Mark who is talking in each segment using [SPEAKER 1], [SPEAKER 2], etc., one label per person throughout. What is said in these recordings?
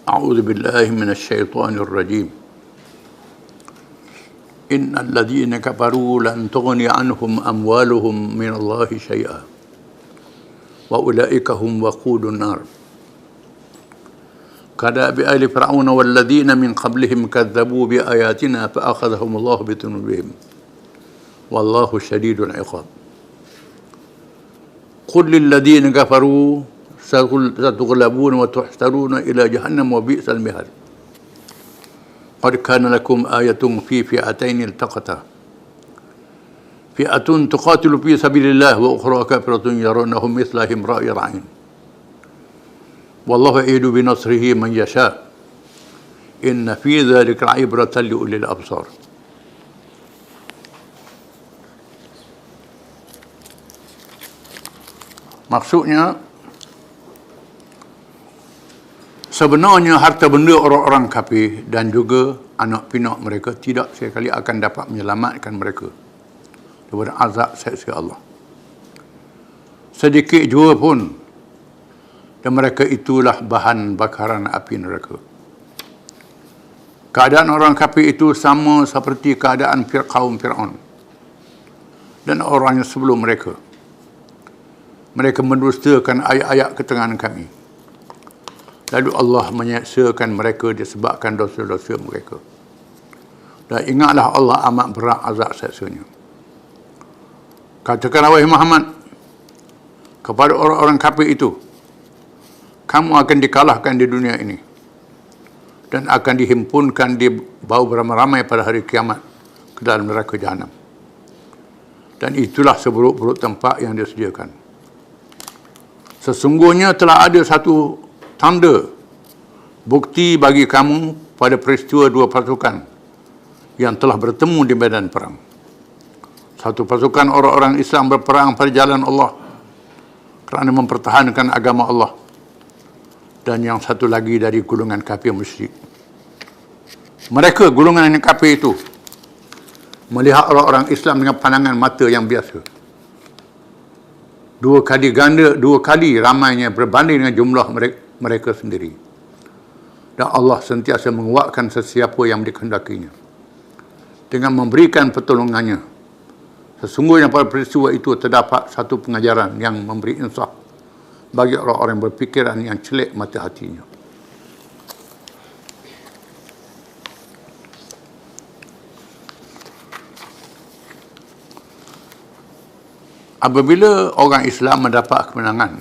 [SPEAKER 1] أعوذ بالله من الشيطان الرجيم إن الذين كفروا لن تغني عنهم أموالهم من الله شيئا وأولئك هم وقود النار كدأب آل فرعون والذين من قبلهم كذبوا بآياتنا فأخذهم الله بذنوبهم والله شديد العقاب قل للذين كفروا ستغلبون وتحشرون إلى جهنم وبئس المهاد قد كان لكم آية في فئتين التقتا فئة تقاتل في سبيل الله وأخرى كافرة يرونهم مثلهم رأي العين والله يؤيد بنصره من يشاء إن في ذلك عبرة لأولي الأبصار. Maksudnya, sebenarnya harta benda orang-orang kafir dan juga anak pinak mereka tidak sekali akan dapat menyelamatkan mereka daripada azab seksa Allah. Sedikit jua pun, dan mereka itulah bahan bakaran api neraka. Keadaan orang kafir itu sama seperti keadaan kaum Fir'aun dan orang yang sebelum mereka. Mereka mendustakan ayat-ayat keterangan kami. Lalu Allah menyeksakan mereka disebabkan dosa-dosa mereka. Dan ingatlah Allah amat berat azab seksanya. Katakan wahai Muhammad kepada orang-orang kafir itu, kamu akan dikalahkan di dunia ini dan akan dihimpunkan di bau beramai-ramai pada hari kiamat ke dalam neraka Jahannam. Dan itulah seburuk-buruk tempat yang disediakan. Sesungguhnya telah ada satu tanda bukti bagi kamu pada peristiwa dua pasukan yang telah bertemu di medan perang. Satu pasukan orang-orang Islam berperang pada jalan Allah kerana mempertahankan agama Allah, dan yang satu lagi dari golongan kafir musyrik. Mereka, golongan yang kafir itu, melihat orang-orang Islam dengan pandangan mata yang biasa. Dua kali ramainya berbanding dengan jumlah mereka sendiri. Dan Allah sentiasa menguatkan sesiapa yang dikehendakinya dengan memberikan pertolongannya. Sesungguhnya pada peristiwa itu terdapat satu pengajaran yang memberi insaf bagi orang-orang yang berfikiran yang celik mata hatinya. Apabila orang Islam mendapat kemenangan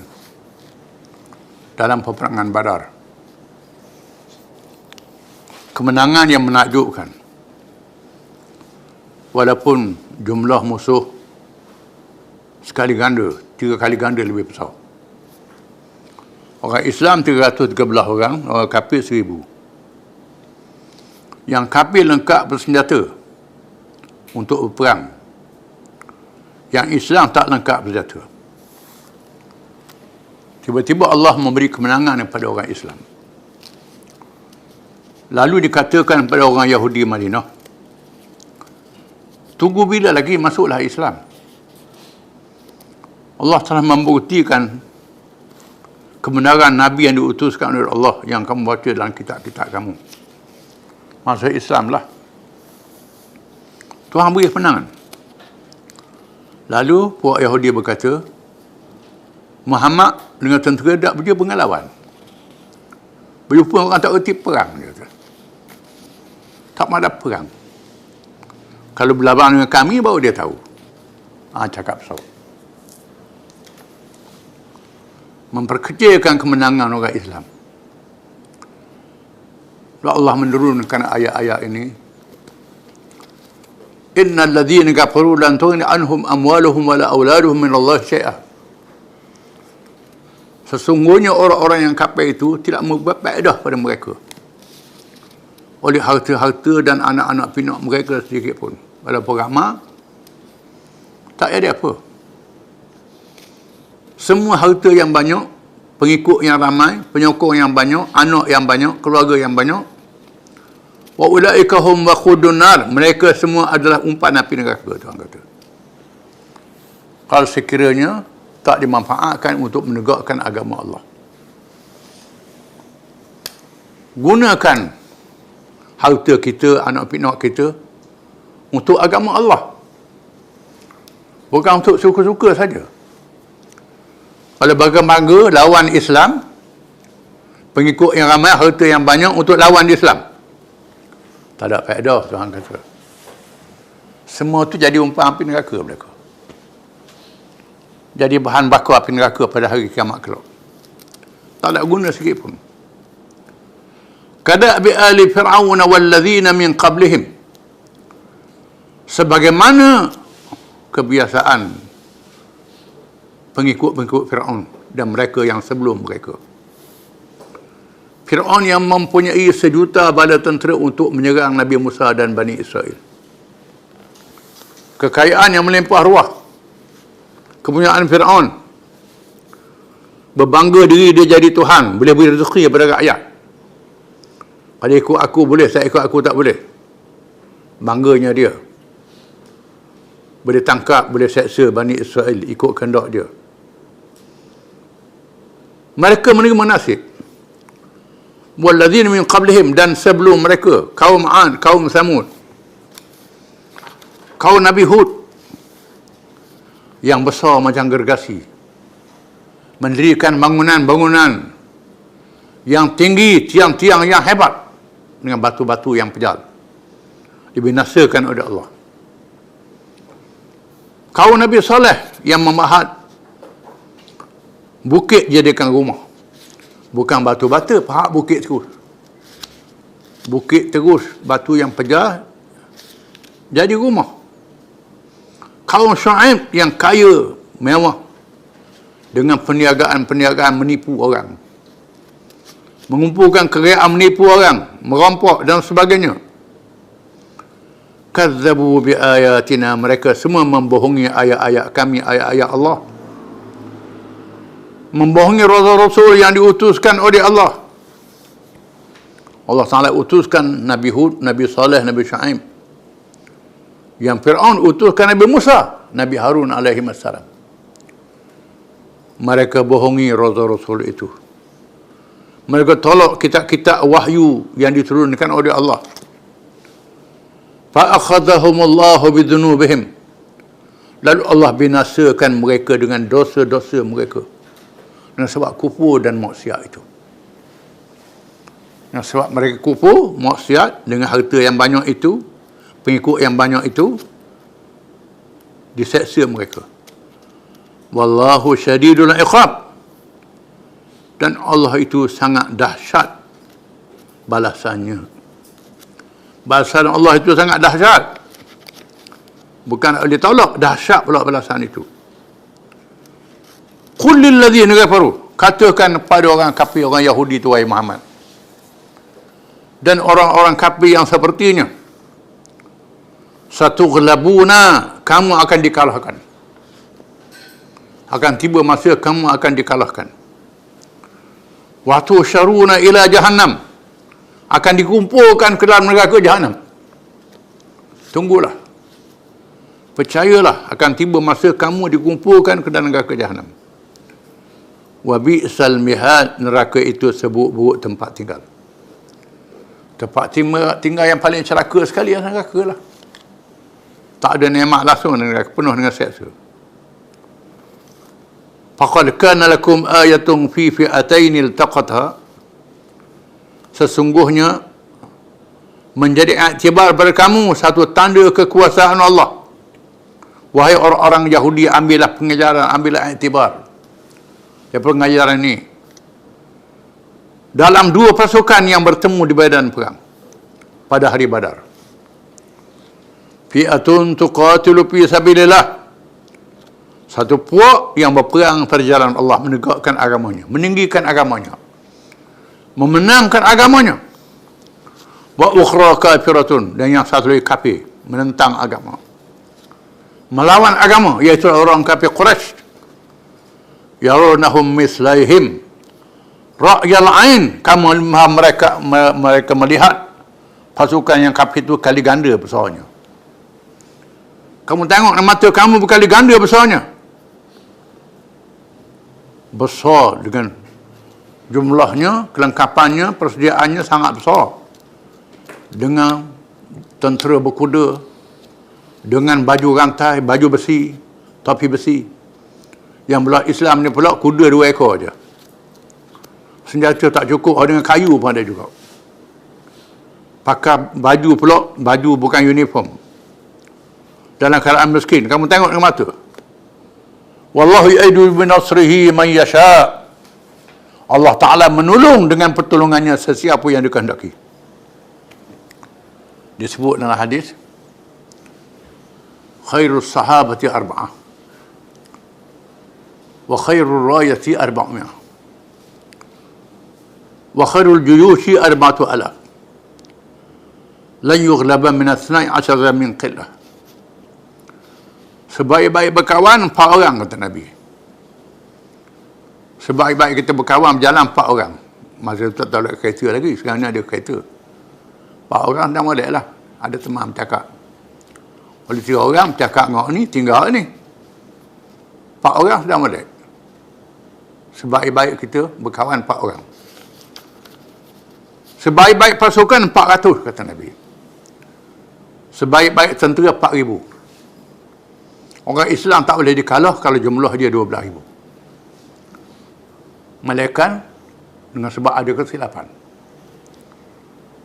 [SPEAKER 1] dalam peperangan Badar, kemenangan yang menakjubkan, walaupun jumlah musuh sekali ganda, 3 kali ganda lebih besar. Orang Islam 313 orang, orang kafir 1000. Yang kafir lengkap bersenjata untuk berperang. Yang Islam tak lengkap bersenjata. Tiba-tiba Allah memberi kemenangan kepada orang Islam. Lalu dikatakan kepada orang Yahudi Madinah, tunggu bila lagi masuklah Islam. Allah telah membuktikan kebenaran Nabi yang diutuskan oleh Allah yang kamu baca dalam kitab-kitab kamu. Masuk Islam lah. Tuhan beri kemenangan. Lalu puak Yahudi berkata, Muhammad dengan tentera tak berjumpa dengan lawan. Berjumpa orang tak erti perang. Dia kata. Tak ada perang. Kalau berlawan dengan kami, baru dia tahu. Cakap besar. Memperkecilkan kemenangan orang Islam. Allah menurunkan ayat-ayat ini. Innal ladzina kafaru lan tughni anhum amwaluhum wala auladuhum min Allah syai'a. Sesungguhnya orang-orang yang kafir itu tidak membuat faedah pada mereka oleh harta-harta dan anak-anak pinak mereka sedikit pun. Walaupun ramai, tak ada apa. Semua harta yang banyak, pengikut yang ramai, penyokong yang banyak, anak yang banyak, keluarga yang banyak, wa ulaika hum waqudun nar, mereka semua adalah umpan api neraka, Tuhan kata. Kalau sekiranya tak dimanfaatkan untuk menegakkan agama Allah. gunakan harta kita, anak pinak kita untuk agama Allah. Bukan untuk suka-suka saja. Kalau bangga-bangga lawan Islam, pengikut yang ramai, harta yang banyak untuk lawan Islam, tak ada faedah, Tuhan kata. Semua tu jadi umpan api neraka mereka. Jadi bahan bakar api neraka pada hari kiamat kelak. Tak ada guna sikit pun. Kada'bi ali fir'aun walladzina min qablihim. Sebagaimana kebiasaan pengikut-pengikut Fir'aun dan mereka yang sebelum mereka. Fir'aun yang mempunyai 1 juta bala tentera untuk menyerang Nabi Musa dan Bani Israel. Kekayaan yang melimpah ruah. Kepunyaan Fir'aun. Berbangga diri dia jadi Tuhan. Boleh beri rezeki kepada rakyat. Kalau ikut aku boleh, saya ikut aku tak boleh. Bangganya dia. Boleh tangkap, boleh seksa Bani Israel ikut kehendak dia. Mereka menerima nasib. Walladzina min qablihim, dan sebelum mereka, kaum 'Ad, kaum Samud, kaum Nabi Hud, yang besar macam gergasi, mendirikan bangunan-bangunan yang tinggi, tiang-tiang yang hebat dengan batu-batu yang pejal, dibinasakan oleh Allah. Kaum Nabi Saleh yang memahat bukit jadikan rumah. Bukan batu bata, pahat bukit terus. Bukit terus, batu yang pejal jadi rumah. Kaum Syuaib yang kaya, mewah, dengan perniagaan-perniagaan menipu orang. Mengumpulkan kekayaan, menipu orang, merampok dan sebagainya. Kazzabu bi ayatina, mereka semua membohongi ayat-ayat kami, ayat-ayat Allah. Membohongi rasul-rasul yang diutuskan oleh Allah. Allah Ta'ala utuskan Nabi Hud, Nabi Saleh, Nabi Syuaib. Yang Fir'aun utuskan Nabi Musa, Nabi Harun alaihi wassalam. Mereka bohongi rasul-rasul itu. Mereka tolak kitab-kitab wahyu yang diturunkan oleh Allah. Fa'akhadhahumullahu bidhunubihim. Lalu Allah binasakan mereka dengan dosa-dosa mereka. Dengan sebab kufur dan maksiat itu. Dengan sebab mereka kufur, maksiat, dengan harta yang banyak itu, pengikut yang banyak itu, diseksa mereka. Wallahu syadidul iqab. Dan Allah itu sangat dahsyat balasannya. Balasan Allah itu sangat dahsyat. Bukan ditolak, dahsyat pula balasan itu. Qul lil ladzina kafaru, katakan pada orang kafir, orang Yahudi itu, wahai Muhammad, dan orang-orang kafir yang sepertinya, satughlabuna, kamu akan dikalahkan. Akan tiba masa kamu akan dikalahkan. Wa tusyaruna ila jahannam, akan dikumpulkan ke dalam neraka Jahannam. Tunggulah. Percayalah, akan tiba masa kamu dikumpulkan ke dalam neraka Jahannam. Wa bi'sal mihad, neraka itu seburuk-buruk tempat tinggal. Tempat tinggal yang paling celaka sekali adalah neraka lah. Tak ada nikmat langsung, neraka penuh dengan seksa. Faqad kana lakum ayatun fi fi'atayn iltaqatha, sesungguhnya menjadi iktibar pada kamu satu tanda kekuasaan Allah. Wahai orang-orang Yahudi, ambillah pengajaran, ambillah iktibar dari pengajaran ini. Dalam 2 pasukan yang bertemu di medan perang pada hari Badar. Fi'atun tuqatilu fi sabilillah, satu puak yang berperang pada jalan Allah, menegakkan agamanya, meninggikan agamanya, memenangkan agamanya. Wa ukhra kafiratun, dan yang satu lagi kafir, menentang agama, melawan agama, iaitu orang kafir Quraisy. Yarunahum mislaihim ra'yal ain, kamu mereka melihat pasukan yang kafir itu kali ganda besarnya. Kamu tengok mata kamu berkali ganda besarnya. Besar dengan jumlahnya, kelengkapannya, persediaannya sangat besar. Dengan tentera berkuda, dengan baju rantai, baju besi, topi besi. Yang belah Islam ni pula kuda 2 ekor aja. Senjata tak cukup, dengan kayu pun ada juga. Pakai baju pula, baju bukan uniform. Dalam keadaan miskin, kamu tengok dengan mata. Wallahu yu'idu binasrihi man yasha'. Allah Ta'ala menolong dengan pertolongannya sesiapa yang dikehendaki. Disebut dalam hadis, khairus sahabati arba'ah wa khairul rayati arba'umiyah wa khairul juyushi arba'atu alaf lan yughlaba min athnai asyara min qillah. Sebaik-baik berkawan 4 orang, kata Nabi. Sebaik-baik kita berkawan berjalan 4 orang. Masa tu tak ada kereta lagi, sekarang ni ada kereta. 4 orang dah molek lah. Ada teman bercakap. Oleh 3 orang bercakap dengan ni, tinggal ni. 4 orang sudah molek. Sebaik-baik kita berkawan 4 orang. Sebaik-baik pasukan 400, kata Nabi. Sebaik-baik tentera 4,000. Orang Islam tak boleh dikalah kalau jumlah dia 12,000. Melainkan dengan sebab ada kesilapan.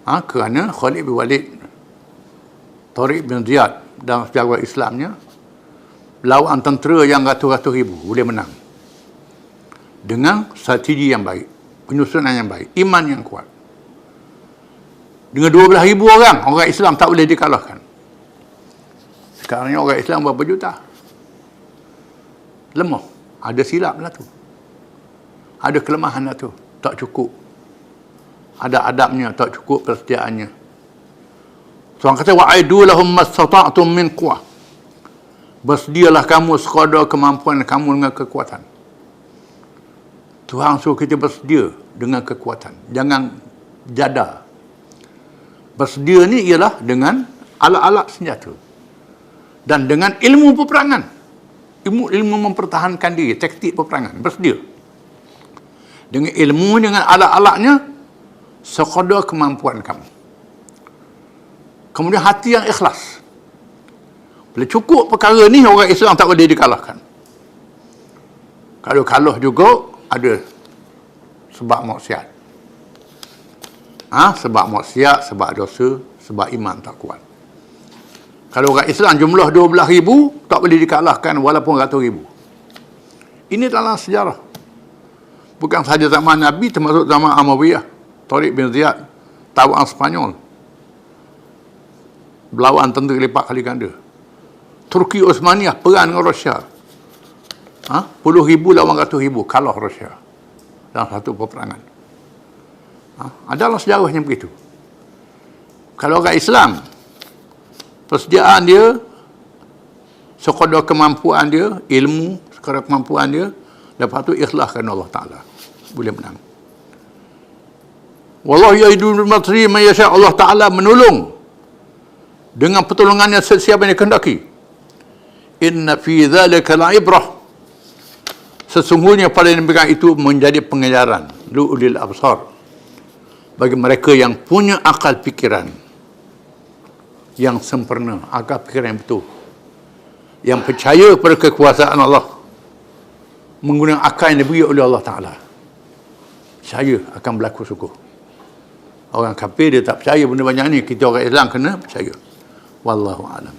[SPEAKER 1] Kerana Khalid bin Walid, Tariq bin Ziyad dalam sejarah Islamnya, lawan tentera yang ratus-ratus ribu boleh menang. Dengan strategi yang baik, penyusunan yang baik, iman yang kuat. Dengan 12,000 orang Islam tak boleh dikalahkan. Sekarang ni orang Islam berapa juta? Lemah. Ada silap lah tu. Ada kelemahan lah tu. Tak cukup. Ada adabnya, tak cukup persediaannya. Tuhan kata, wa'idu lahum mastata'tum min quwwah. Bersedialah kamu sekadar kemampuan kamu dengan kekuatan. Tuhan suruh kita bersedia dengan kekuatan. Jangan jada. Bersedia ni ialah dengan alat-alat senjata. Dan dengan ilmu peperangan. Ilmu mempertahankan diri, taktik peperangan. Bersedia. Dengan ilmu, dengan alat-alatnya, sekadar kemampuan kamu. Kemudian hati yang ikhlas. Bila cukup perkara ni, orang Islam tak boleh dikalahkan. Kalau kalah juga, ada sebab maksiat. Sebab maksiat, sebab dosa, sebab iman tak kuat. Kalau orang Islam jumlah 12,000, tak boleh dikalahkan walaupun ratus ribu. Ini dalam sejarah. Bukan sahaja zaman Nabi, termasuk zaman Amawiyah, Tariq bin Ziyad, tawan Spanyol. Berlawan tentera lipat kali ganda. Turki Osmaniyah perang dengan Rusia. Puluh ribu lawan ratus ribu, kalah Rusia dalam satu peperangan. Adalah sejarahnya begitu. Kalau orang Islam, persediaan dia, sekadar kemampuan dia, ilmu, sekadar kemampuan dia, lepas tu ikhlaskan Allah Ta'ala. Boleh menang. Wallahu ya'idu bil-matri man yasha'. Allah Ta'ala menolong dengan pertolongannya sesiapa yang dikehendaki. Inna fi dzalika la'ibrah. Sesungguhnya pada demikian itu menjadi pengajaran liulil absar, bagi mereka yang punya akal fikiran yang sempurna, akal fikiran yang betul, yang percaya pada kekuasaan Allah, menggunakan akal yang diberi oleh Allah Ta'ala. Percaya akan berlaku sungguh. Orang kafir dia tak percaya benda banyak ni. Kita orang Islam kena percaya. Wallahu a'lam.